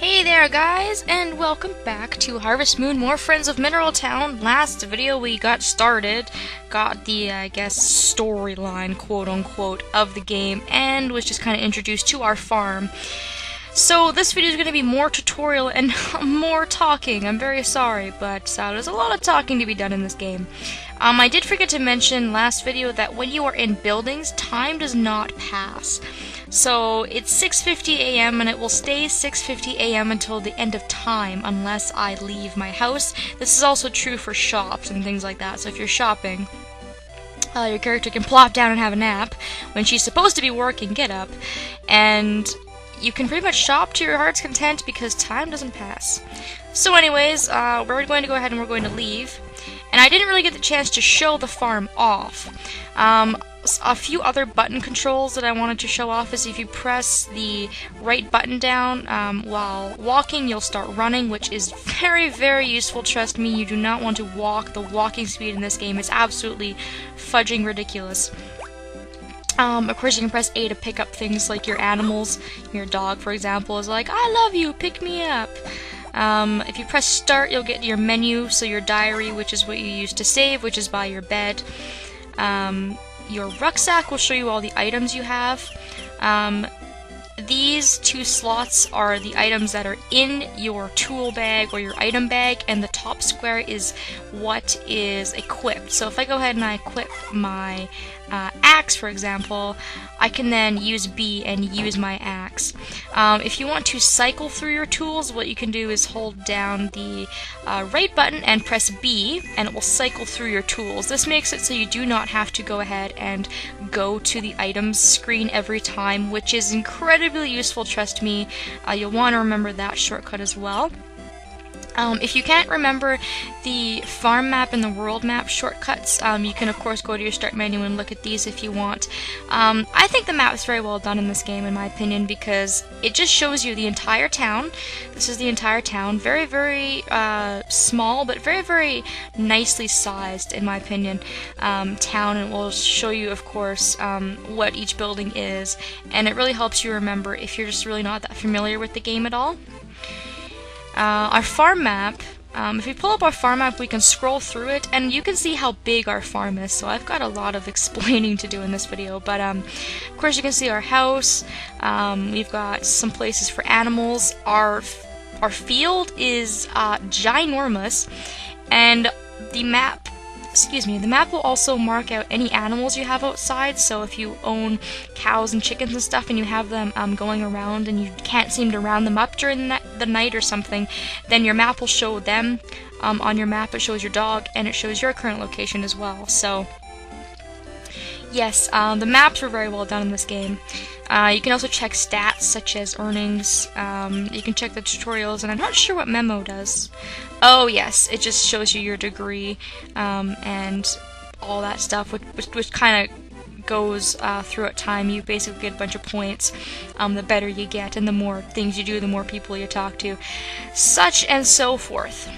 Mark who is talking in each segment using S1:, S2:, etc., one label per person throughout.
S1: Hey there guys, and welcome back to Harvest Moon, more Friends of Mineral Town. Last video we got the, I guess, storyline, quote-unquote, of the game, and was just kind of introduced to our farm. So this video is going to be more tutorial and more talking. I'm very sorry, but there's a lot of talking to be done in this game. I did forget to mention last video that when you are in buildings, time does not pass. So it's 6:50 a.m. and it will stay 6:50 a.m. until the end of time unless I leave my house. This is also true for shops and things like that. So if you're shopping, your character can plop down and have a nap. When she's supposed to be working, get up. And you can pretty much shop to your heart's content because time doesn't pass. So anyways, we're going to go ahead and we're going to leave. And I didn't really get the chance to show the farm off. A few other button controls that I wanted to show off is if you press the right button down while walking, you'll start running, which is very, very useful. Trust me, you do not want to walk. The walking speed in this game is absolutely fudging ridiculous. Of course, you can press A to pick up things like your animals. Your dog, for example, is like, "I love you, pick me up." If you press start, you'll get your menu, so your diary, which is what you use to save, which is by your bed. Your rucksack will show you all the items you have. These two slots are the items that are in your tool bag or your item bag, and the top square is what is equipped. So if I go ahead and I equip my axe, for example, I can then use B and use my axe. If you want to cycle through your tools, what you can do is hold down the right button and press B, and it will cycle through your tools. This makes it so you do not have to go ahead and go to the items screen every time, which is incredibly useful, trust me. You'll want to remember that shortcut as well. If you can't remember the farm map and the world map shortcuts, you can of course go to your start menu and look at these if you want. I think the map is very well done in this game, in my opinion, because it just shows you the entire town. This is the entire town, very, very small, but very, very nicely sized, in my opinion, town, and it will show you, of course, what each building is, and it really helps you remember if you're just really not that familiar with the game at all. Our farm map, if we pull up our farm map, we can scroll through it, and you can see how big our farm is, so I've got a lot of explaining to do in this video, but of course you can see our house. We've got some places for animals. Our field is ginormous, and the map will also mark out any animals you have outside, so if you own cows and chickens and stuff and you have them going around and you can't seem to round them up during the night or something, then your map will show them. On your map it shows your dog, and it shows your current location as well. So yes, the maps were very well done in this game. You can also check stats such as earnings. You can check the tutorials, and I'm not sure what Memo does. Oh yes, it just shows you your degree and all that stuff, which kind of goes throughout time. You basically get a bunch of points. The better you get, and the more things you do, the more people you talk to, such and so forth.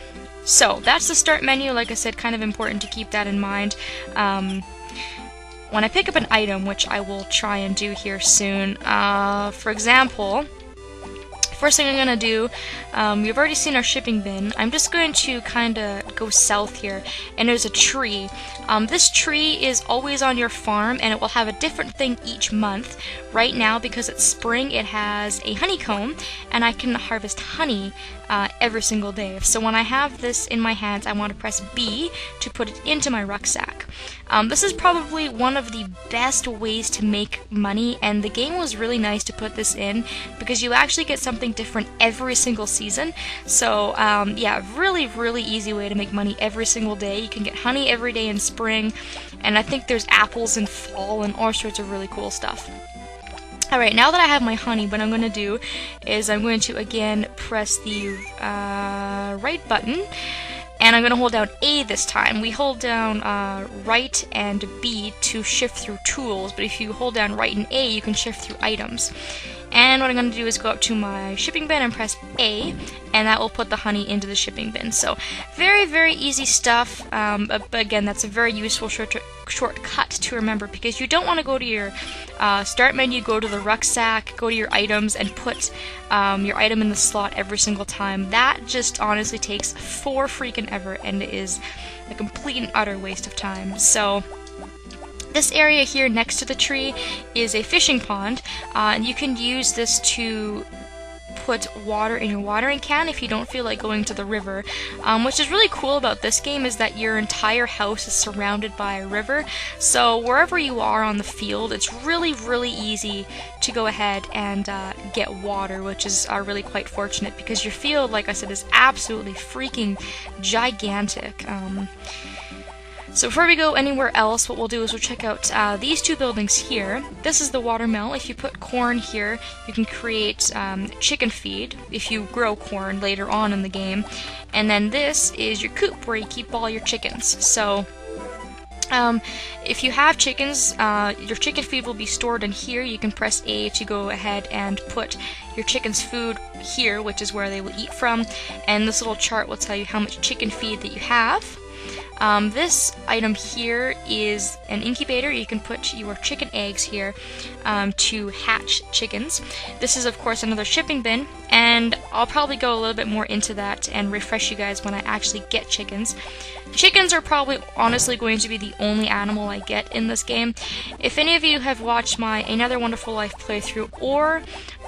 S1: So that's the start menu. Like I said, kind of important to keep that in mind. When I pick up an item, which I will try and do here soon, for example, first thing I'm going to do, you've already seen our shipping bin. I'm just going to kind of go south here, and there's a tree. This tree is always on your farm, and it will have a different thing each month. Right now, because it's spring, it has a honeycomb, and I can harvest honey every single day. So when I have this in my hands, I want to press B to put it into my rucksack. This is probably one of the best ways to make money, and the game was really nice to put this in because you actually get something different every single season. So yeah, really, really easy way to make money every single day. You can get honey every day in spring, and I think there's apples in fall and all sorts of really cool stuff. Alright, now that I have my honey, what I'm going to do is I'm going to again press the right button, and I'm going to hold down A this time. We hold down right and B to shift through tools, but if you hold down right and A, you can shift through items. And what I'm going to do is go up to my shipping bin and press A, and that will put the honey into the shipping bin. So very, very easy stuff, but again, that's a very useful shortcut to remember, because you don't want to go to your start menu, go to the rucksack, go to your items, and put your item in the slot every single time. That just honestly takes for freaking ever, and it is a complete and utter waste of time. So this area here next to the tree is a fishing pond, and you can use this to put water in your watering can if you don't feel like going to the river. Which is really cool about this game is that your entire house is surrounded by a river, so wherever you are on the field, it's really easy to go ahead and get water, which is really quite fortunate, because your field, like I said, is absolutely freaking gigantic. So before we go anywhere else, what we'll do is we'll check out these two buildings here. This is the water mill. If you put corn here, you can create chicken feed if you grow corn later on in the game. And then this is your coop where you keep all your chickens. So if you have chickens, your chicken feed will be stored in here. You can press A to go ahead and put your chicken's food here, which is where they will eat from. And this little chart will tell you how much chicken feed that you have. This item here is an incubator. You can put your chicken eggs here to hatch chickens. This is of course another shipping bin, and I'll probably go a little bit more into that and refresh you guys when I actually get chickens. Chickens are probably honestly going to be the only animal I get in this game. If any of you have watched my Another Wonderful Life playthrough or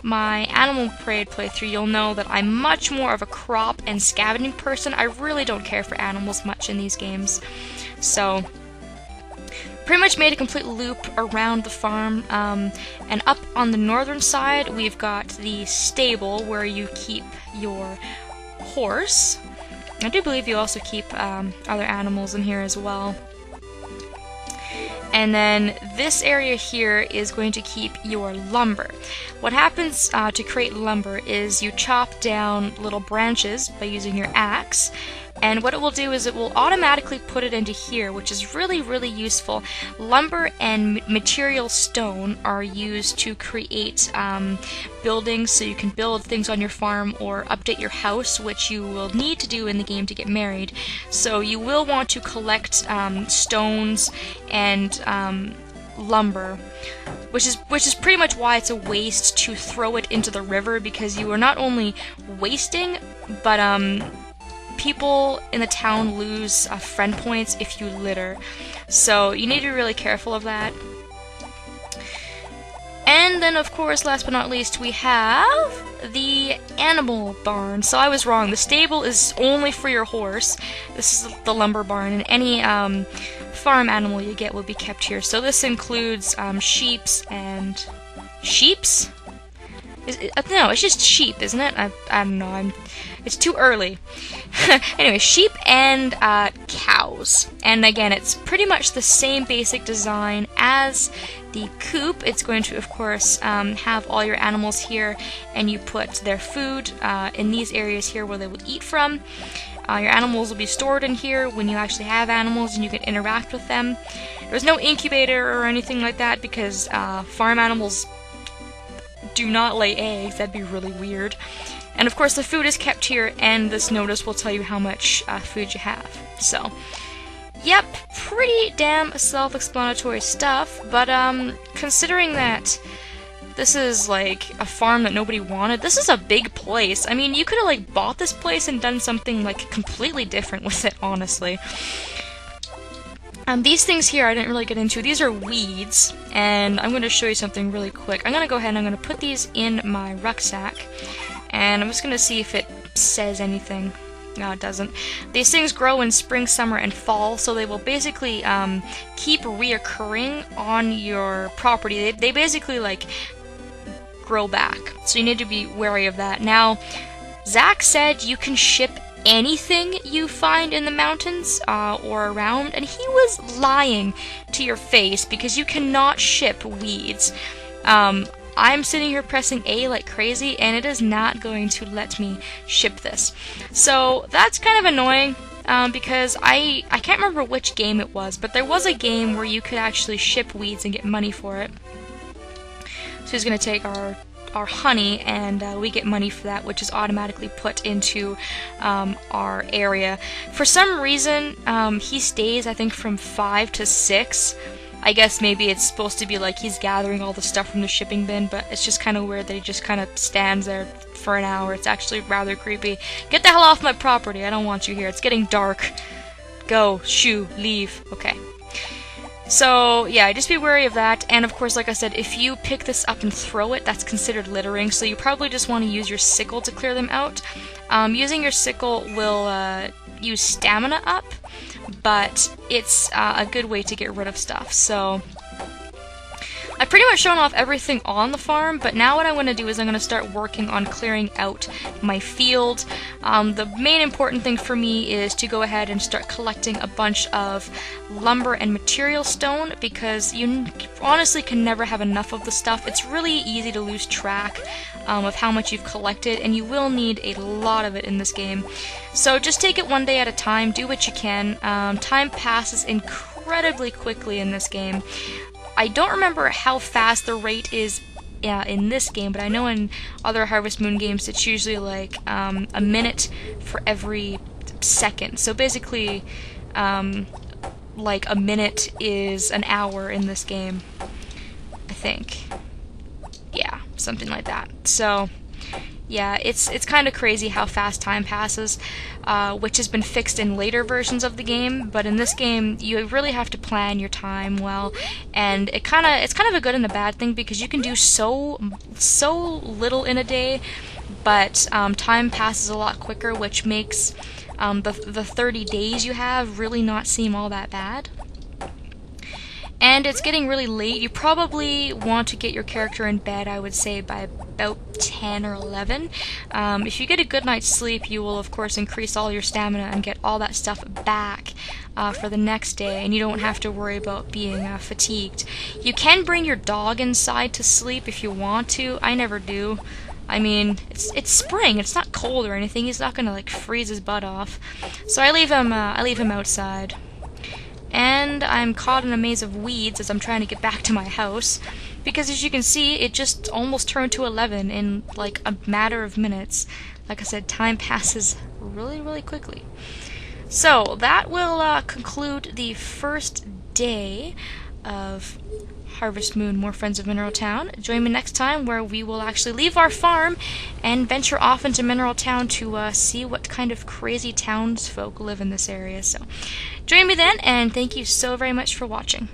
S1: my Animal Parade playthrough, you'll know that I'm much more of a crop and scavenging person. I really don't care for animals much in these games. So, pretty much made a complete loop around the farm, and up on the northern side we've got the stable where you keep your horse. I do believe you also keep other animals in here as well. And then this area here is going to keep your lumber. What happens to create lumber is you chop down little branches by using your axe, and what it will do is it will automatically put it into here, which is really useful. Lumber and material stone are used to create buildings, so you can build things on your farm or update your house, which you will need to do in the game to get married. So you will want to collect stones and lumber, which is pretty much why it's a waste to throw it into the river, because you are not only wasting, but people in the town lose friend points if you litter. So you need to be really careful of that. And then, of course, last but not least, we have the animal barn. So I was wrong. The stable is only for your horse. This is the lumber barn, and any farm animal you get will be kept here. So this includes sheeps and... Sheeps? No, it's just sheep, isn't it? I don't know. It's too early. Anyway, sheep and cows. And again, it's pretty much the same basic design as the coop. It's going to, of course, have all your animals here, and you put their food in these areas here where they will eat from. Your animals will be stored in here when you actually have animals, and you can interact with them. There's no incubator or anything like that, because farm animals do not lay eggs. That'd be really weird. And of course the food is kept here, and this notice will tell you how much food you have. So, yep, pretty damn self-explanatory stuff, but considering that this is like a farm that nobody wanted, this is a big place. I mean, you could have like bought this place and done something like completely different with it, honestly. These things here I didn't really get into. These are weeds, and I'm going to show you something really quick. I'm going to go ahead and I'm going to put these in my rucksack, and I'm just going to see if it says anything. No, it doesn't. These things grow in spring, summer, and fall, so they will basically keep reoccurring on your property. They basically like grow back, so you need to be wary of that. Now, Zach said you can ship anything you find in the mountains or around, and he was lying to your face, because you cannot ship weeds. I'm sitting here pressing A like crazy, and it is not going to let me ship this. So that's kind of annoying, because I can't remember which game it was, but there was a game where you could actually ship weeds and get money for it. So he's going to take our our honey, and we get money for that, which is automatically put into our area. For some reason, he stays, I think, from 5 to 6. I guess maybe it's supposed to be like he's gathering all the stuff from the shipping bin, but it's just kind of weird that he just kind of stands there for an hour. It's actually rather creepy. Get the hell off my property. I don't want you here. It's getting dark. Go, shoo, leave. Okay. So, yeah, just be wary of that, and of course, like I said, if you pick this up and throw it, that's considered littering, so you probably just want to use your sickle to clear them out. Using your sickle will use stamina up, but it's a good way to get rid of stuff. So I've pretty much shown off everything on the farm, but now what I'm going to do is I'm going to start working on clearing out my field. The main important thing for me is to go ahead and start collecting a bunch of lumber and material stone, because you honestly can never have enough of the stuff. It's really easy to lose track of how much you've collected, and you will need a lot of it in this game. So just take it one day at a time, do what you can. Time passes incredibly quickly in this game. I don't remember how fast the rate is in this game, but I know in other Harvest Moon games it's usually like a minute for every second. So basically, like a minute is an hour in this game, I think. Yeah, something like that. So yeah, it's kind of crazy how fast time passes, which has been fixed in later versions of the game. But in this game, you really have to plan your time well, and it's kind of a good and a bad thing, because you can do so little in a day, but time passes a lot quicker, which makes the 30 days you have really not seem all that bad. And it's getting really late. You probably want to get your character in bed, I would say, by about 10 or 11. If you get a good night's sleep, you will, of course, increase all your stamina and get all that stuff back for the next day, and you don't have to worry about being fatigued. You can bring your dog inside to sleep if you want to. I never do. I mean, it's spring. It's not cold or anything. He's not gonna like freeze his butt off. So I leave him outside. And I'm caught in a maze of weeds as I'm trying to get back to my house, because as you can see, it just almost turned to 11 in like a matter of minutes. Like I said, time passes really quickly. So that will conclude the first day of Harvest Moon, More Friends of Mineral Town. Join me next time, where we will actually leave our farm and venture off into Mineral Town to see what kind of crazy townsfolk live in this area. So join me then, and thank you so very much for watching.